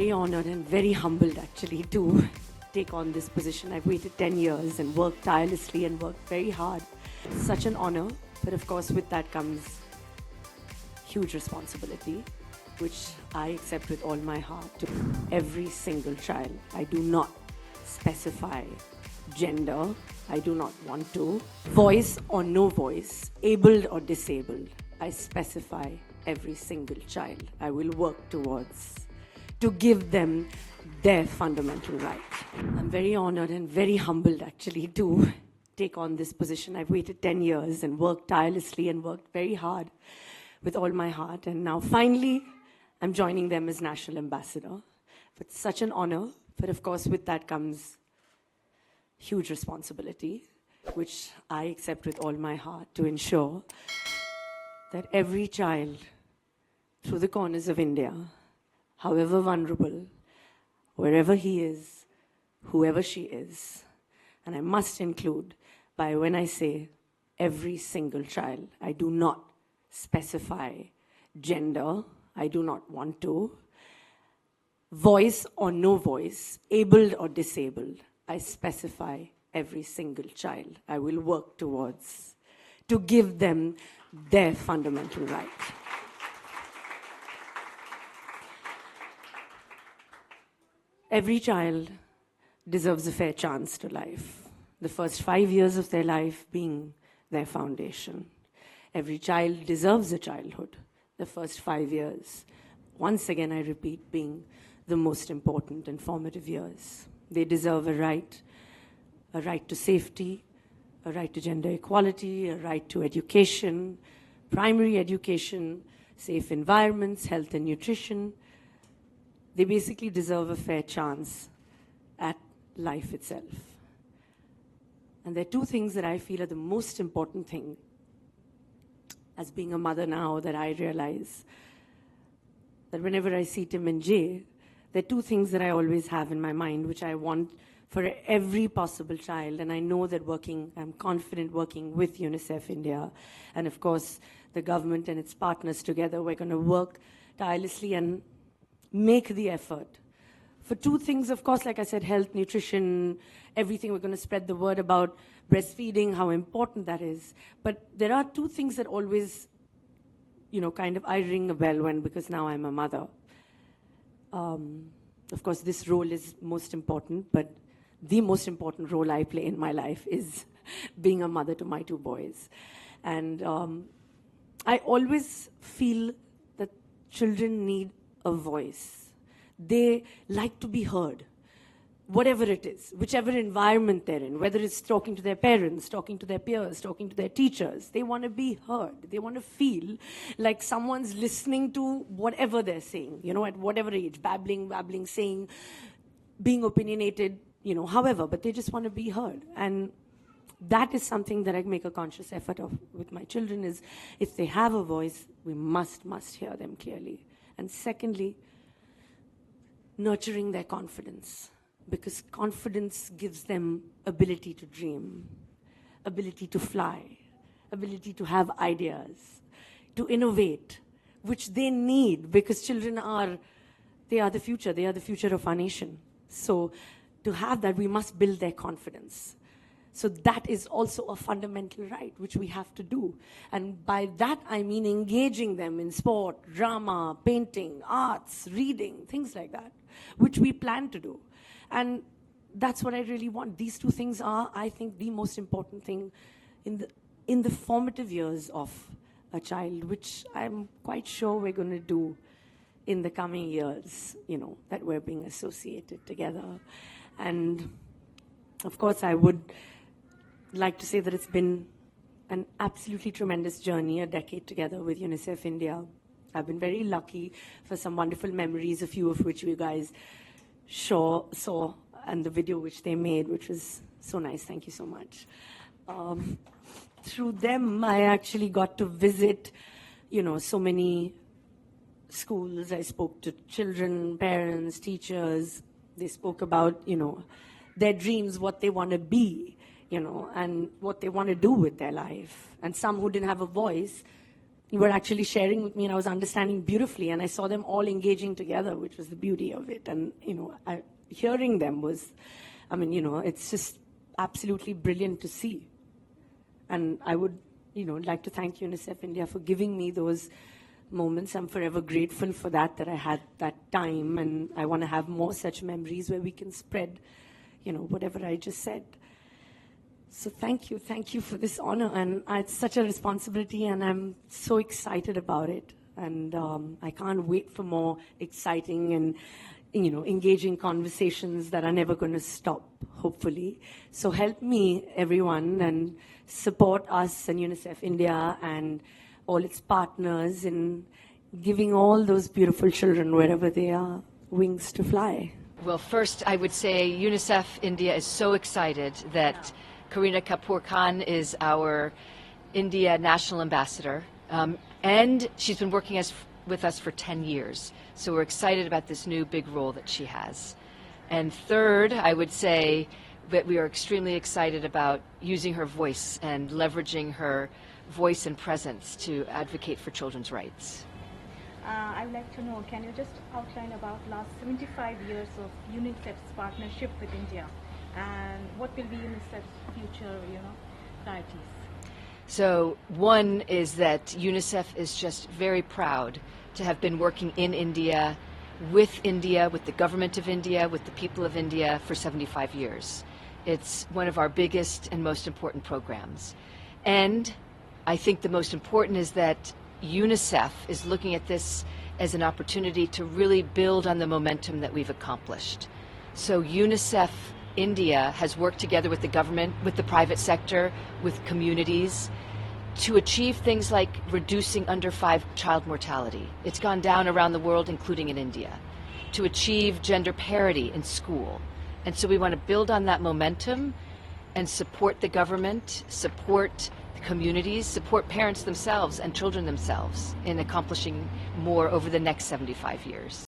very honored and very humbled actually to take on this position. I've waited 10 years and worked tirelessly and worked very hard. It's such an honor, but of course with that comes huge responsibility, which I accept with all my heart. To every single child, I do not specify gender, I do not want to. Voice or no voice, abled or disabled, I specify every single child. I will work towards to give them their fundamental right. I'm very honored and very humbled actually to take on this position. I've waited 10 years and worked tirelessly and worked very hard with all my heart. And now finally, I'm joining them as National Ambassador. It's such an honor, but of course with that comes huge responsibility, which I accept with all my heart to ensure that every child through the corners of India, however vulnerable, wherever he is, whoever she is, and I must include by when I say every single child, I do not specify gender, I do not want to, voice or no voice, abled or disabled, I specify every single child. I will work towards to give them their fundamental right. Every child deserves a fair chance to life. The first 5 years of their life being their foundation. Every child deserves a childhood. The first 5 years, once again I repeat, being the most important and formative years. They deserve a right to safety, a right to gender equality, a right to education, primary education, safe environments, health and nutrition. They basically deserve a fair chance at life itself. And there are two things that I feel are the most important thing as being a mother now that I realize that whenever I see Tim and Jay, there are two things that I always have in my mind, which I want for every possible child. And I know that I'm confident working with UNICEF India, and of course, the government and its partners together, we're going to work tirelessly and make the effort. For two things, of course, like I said, health, nutrition, everything. We're going to spread the word about breastfeeding, how important that is. But there are two things that always, kind of I ring a bell when, because now I'm a mother. Of course, this role is most important, but the most important role I play in my life is being a mother to my two boys. And I always feel that children need a voice. They like to be heard, whatever it is, whichever environment they're in, whether it's talking to their parents, talking to their peers, talking to their teachers. They want to be heard. They want to feel like someone's listening to whatever they're saying, at whatever age, babbling, saying, being opinionated, however, but they just want to be heard. And that is something that I make a conscious effort of with my children, is if they have a voice, we must hear them clearly. And secondly, nurturing their confidence, because confidence gives them ability to dream, ability to fly, ability to have ideas, to innovate, which they need, because children they are the future of our nation. So to have that, we must build their confidence. So that is also a fundamental right, which we have to do. And by that, I mean engaging them in sport, drama, painting, arts, reading, things like that, which we plan to do. And that's what I really want. These two things are, I think, the most important thing in the formative years of a child, which I'm quite sure we're going to do in the coming years, that we're being associated together. And of course, I would like to say that it's been an absolutely tremendous journey, a decade together with UNICEF India. I've been very lucky for some wonderful memories, a few of which you guys saw, and the video which they made, which was so nice. Thank you so much. Through them, I actually got to visit, so many schools. I spoke to children, parents, teachers. They spoke about, their dreams, what they want to be, and what they want to do with their life. And some who didn't have a voice, were actually sharing with me, and I was understanding beautifully, and I saw them all engaging together, which was the beauty of it. And, hearing them was, it's just absolutely brilliant to see. And I would, like to thank UNICEF India for giving me those moments. I'm forever grateful for that I had that time, and I want to have more such memories where we can spread, whatever I just said. So thank you for this honor, and it's such a responsibility, and I'm so excited about it. And I can't wait for more exciting and engaging conversations that are never going to stop, hopefully. So help me, everyone, and support us and UNICEF India and all its partners in giving all those beautiful children, wherever they are, wings to fly. Well, first, I would say UNICEF India is so excited that Kareena Kapoor Khan is our India National Ambassador, and she's been working with us for 10 years. So we're excited about this new big role that she has. And third, I would say that we are extremely excited about using her voice and leveraging her voice and presence to advocate for children's rights. I would like to know, can you just outline about last 75 years of UNICEF's partnership with India, and what will be UNICEF's future, priorities? So one is that UNICEF is just very proud to have been working in India, with the government of India, with the people of India for 75 years. It's one of our biggest and most important programs. And I think the most important is that UNICEF is looking at this as an opportunity to really build on the momentum that we've accomplished. So UNICEF India has worked together with the government, with the private sector, with communities, to achieve things like reducing under 5 child mortality. It's gone down around the world, including in India. To achieve gender parity in school. And so we want to build on that momentum and support the government, support the communities, support parents themselves and children themselves in accomplishing more over the next 75 years.